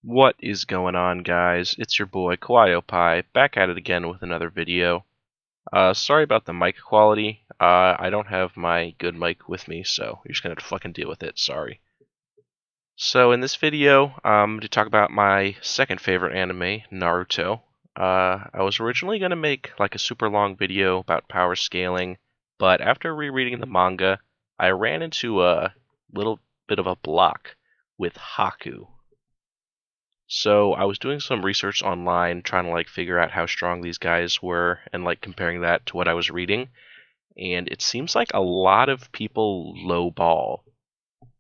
What is going on, guys? It's your boy KawaiiOPie, back at it again with another video. Sorry about the mic quality. I don't have my good mic with me, so you're just gonna have to fucking deal with it. Sorry. So in this video, to talk about my second favorite anime, Naruto. I was originally gonna make like a super long video about power scaling, but after rereading the manga, I ran into a little bit of a block with Haku. So I was doing some research online trying to like figure out how strong these guys were and like comparing that to what I was reading, and it seems like a lot of people lowball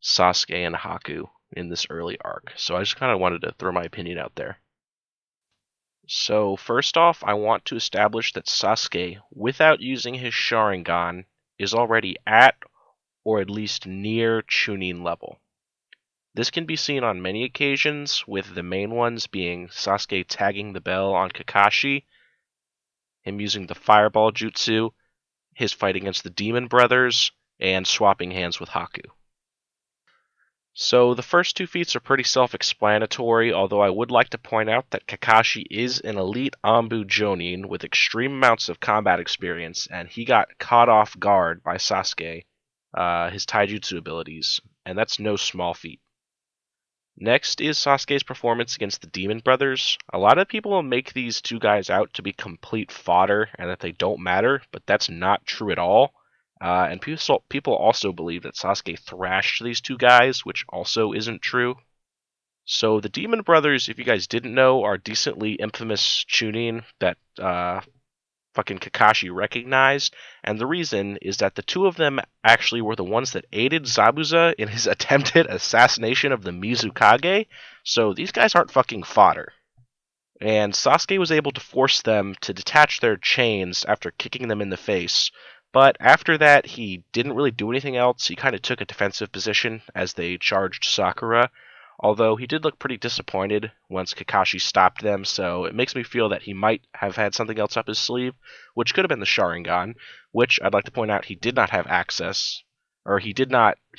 Sasuke and Haku in this early arc. So I just kind of wanted to throw my opinion out there. So first off, I want to establish that Sasuke, without using his Sharingan, is already at or at least near Chunin level. This can be seen on many occasions, with the main ones being Sasuke tagging the bell on Kakashi, him using the fireball jutsu, his fight against the Demon Brothers, and swapping hands with Haku. So the first two feats are pretty self-explanatory, although I would like to point out that Kakashi is an elite Anbu Jonin with extreme amounts of combat experience, and he got caught off guard by Sasuke, his taijutsu abilities, and that's no small feat. Next is Sasuke's performance against the Demon Brothers. A lot of people make these two guys out to be complete fodder and that they don't matter, but that's not true at all. And people also believe that Sasuke thrashed these two guys, which also isn't true. So the Demon Brothers, if you guys didn't know, are decently infamous Chunin that fucking Kakashi recognized, and the reason is that the two of them actually were the ones that aided Zabuza in his attempted assassination of the Mizukage, so these guys aren't fucking fodder. And Sasuke was able to force them to detach their chains after kicking them in the face, but after that he didn't really do anything else. He kind of took a defensive position as they charged Sakura, although he did look pretty disappointed once Kakashi stopped them, so it makes me feel that he might have had something else up his sleeve, which could have been the Sharingan, which I'd like to point out he did not have access, or he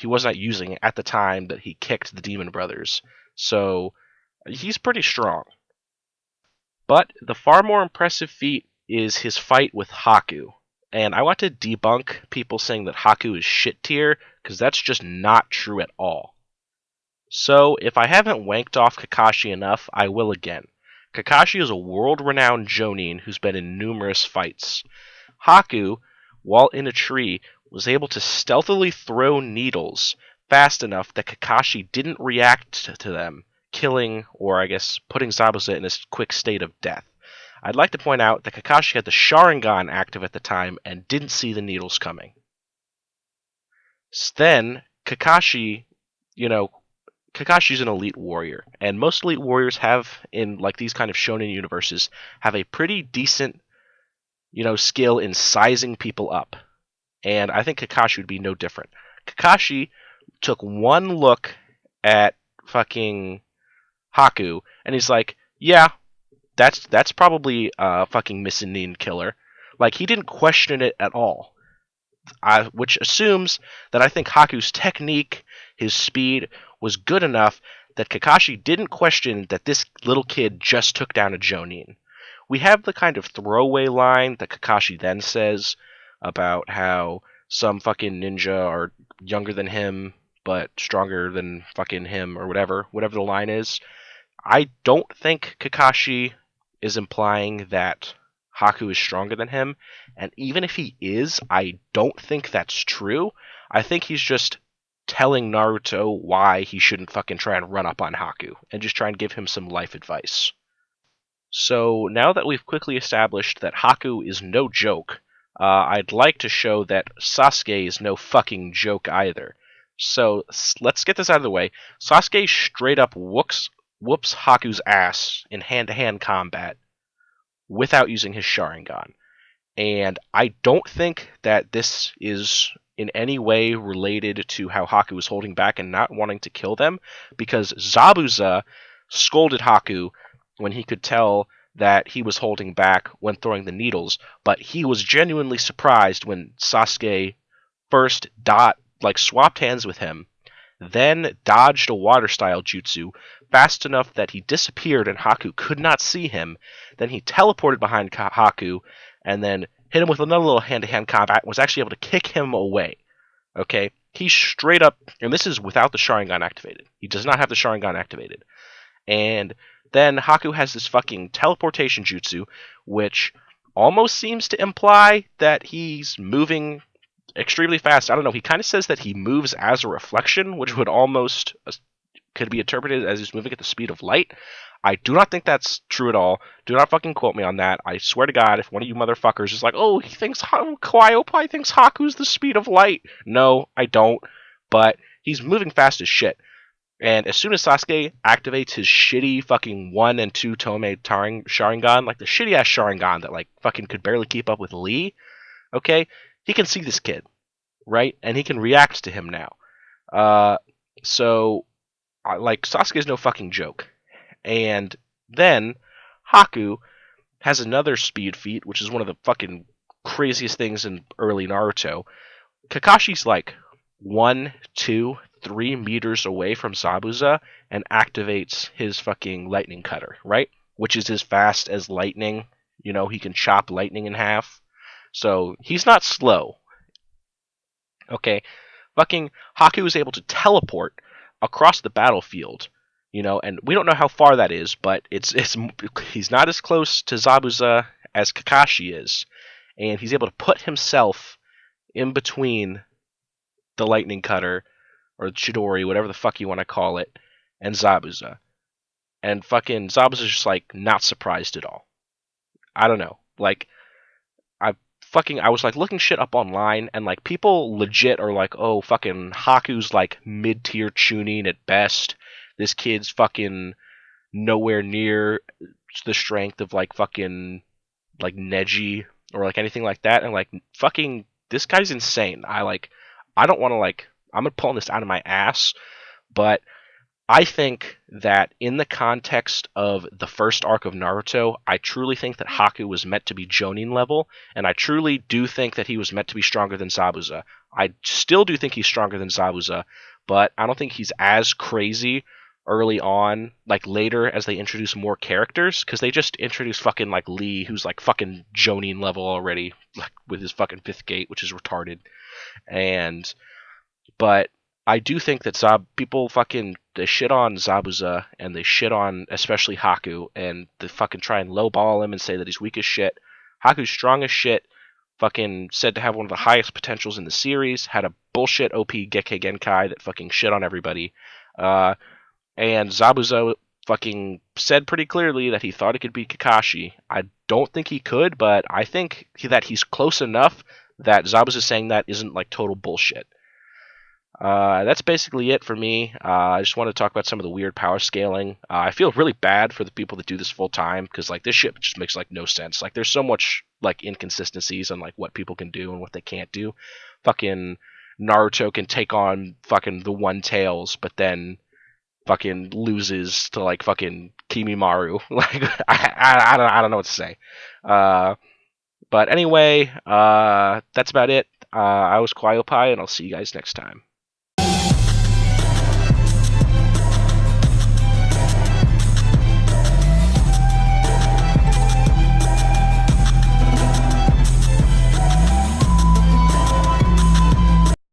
was not using at the time that he kicked the Demon Brothers, so he's pretty strong. But the far more impressive feat is his fight with Haku, and I want to debunk people saying that Haku is shit tier, because that's just not true at all. So, if I haven't wanked off Kakashi enough, I will again. Kakashi is a world-renowned Jonin who's been in numerous fights. Haku, while in a tree, was able to stealthily throw needles fast enough that Kakashi didn't react to them, killing, or I guess putting Zabuza in a quick state of death. I'd like to point out that Kakashi had the Sharingan active at the time and didn't see the needles coming. Then, Kakashi's an elite warrior, and most elite warriors have, in like these kind of shonen universes, have a pretty decent, skill in sizing people up. And I think Kakashi would be no different. Kakashi took one look at fucking Haku, and he's like, yeah, that's probably a fucking Missinin killer. Like, he didn't question it at all. Which assumes that I think Haku's technique, his speed, was good enough that Kakashi didn't question that this little kid just took down a Jonin. We have the kind of throwaway line that Kakashi then says about how some fucking ninja are younger than him, but stronger than fucking him, or whatever the line is. I don't think Kakashi is implying that Haku is stronger than him, and even if he is, I don't think that's true. I think he's just telling Naruto why he shouldn't fucking try and run up on Haku, and just try and give him some life advice. So now that we've quickly established that Haku is no joke, I'd like to show that Sasuke is no fucking joke either. So let's get this out of the way. Sasuke straight up whoops Haku's ass in hand-to-hand combat without using his Sharingan. And I don't think that this is in any way related to how Haku was holding back and not wanting to kill them, because Zabuza scolded Haku when he could tell that he was holding back when throwing the needles, but he was genuinely surprised when Sasuke first swapped hands with him, then dodged a water-style jutsu fast enough that he disappeared and Haku could not see him. Then he teleported behind Haku and then hit him with another little hand-to-hand combat and was actually able to kick him away. Okay? He straight up, and this is without the Sharingan activated. He does not have the Sharingan activated. And then Haku has this fucking teleportation jutsu, which almost seems to imply that he's moving extremely fast. I don't know. He kind of says that he moves as a reflection, which would almost could be interpreted as he's moving at the speed of light. I do not think that's true at all. Do not fucking quote me on that. I swear to God, if one of you motherfuckers is like, oh, he thinks Kawaii thinks Haku's the speed of light. No, I don't. But he's moving fast as shit. And as soon as Sasuke activates his shitty fucking 1 and 2 Tomei Sharingan, like the shitty ass Sharingan that like fucking could barely keep up with Lee, okay, he can see this kid, right? And he can react to him now. So, like, Sasuke's no fucking joke. And then Haku has another speed feat, which is one of the fucking craziest things in early Naruto. Kakashi's like 1, 2, 3 meters away from Zabuza and activates his fucking lightning cutter, right? Which is as fast as lightning. You know, he can chop lightning in half. So he's not slow. Okay, fucking Haku is able to teleport across the battlefield. You know, and we don't know how far that is, but he's not as close to Zabuza as Kakashi is, and he's able to put himself in between the lightning cutter or the Chidori, whatever the fuck you want to call it, and Zabuza. And fucking Zabuza's just like not surprised at all. I don't know. Like I was like looking shit up online, and like people legit are like, oh, fucking Haku's like mid-tier tuning at best. This kid's fucking nowhere near the strength of like fucking like Neji or like anything like that, and like fucking this guy's insane. I don't want to like, I'm pulling this out of my ass, but I think that in the context of the first arc of Naruto, I truly think that Haku was meant to be Jonin level, and I truly do think that he was meant to be stronger than Zabuza. I still do think he's stronger than Zabuza, but I don't think he's as crazy early on, like later as they introduce more characters, because they just introduced fucking like Lee, who's like fucking Jonin level already, like with his fucking 5th gate, which is retarded. But I do think that people fucking, they shit on Zabuza, and they shit on especially Haku, and they fucking try and lowball him and say that he's weak as shit. Haku's strong as shit, fucking said to have one of the highest potentials in the series, had a bullshit OP Gekkei Genkai that fucking shit on everybody. And Zabuza fucking said pretty clearly that he thought it could be Kakashi. I don't think he could, but I think that he's close enough that Zabuza saying that isn't like total bullshit. That's basically it for me. I just want to talk about some of the weird power scaling. I feel really bad for the people that do this full time, because like this shit just makes like no sense. Like there's so much like inconsistencies on like what people can do and what they can't do. Fucking Naruto can take on fucking the One Tails, but then fucking loses to like fucking Kimimaru. Like I don't know what to say. But anyway, that's about it. I was Kawaii, and I'll see you guys next time.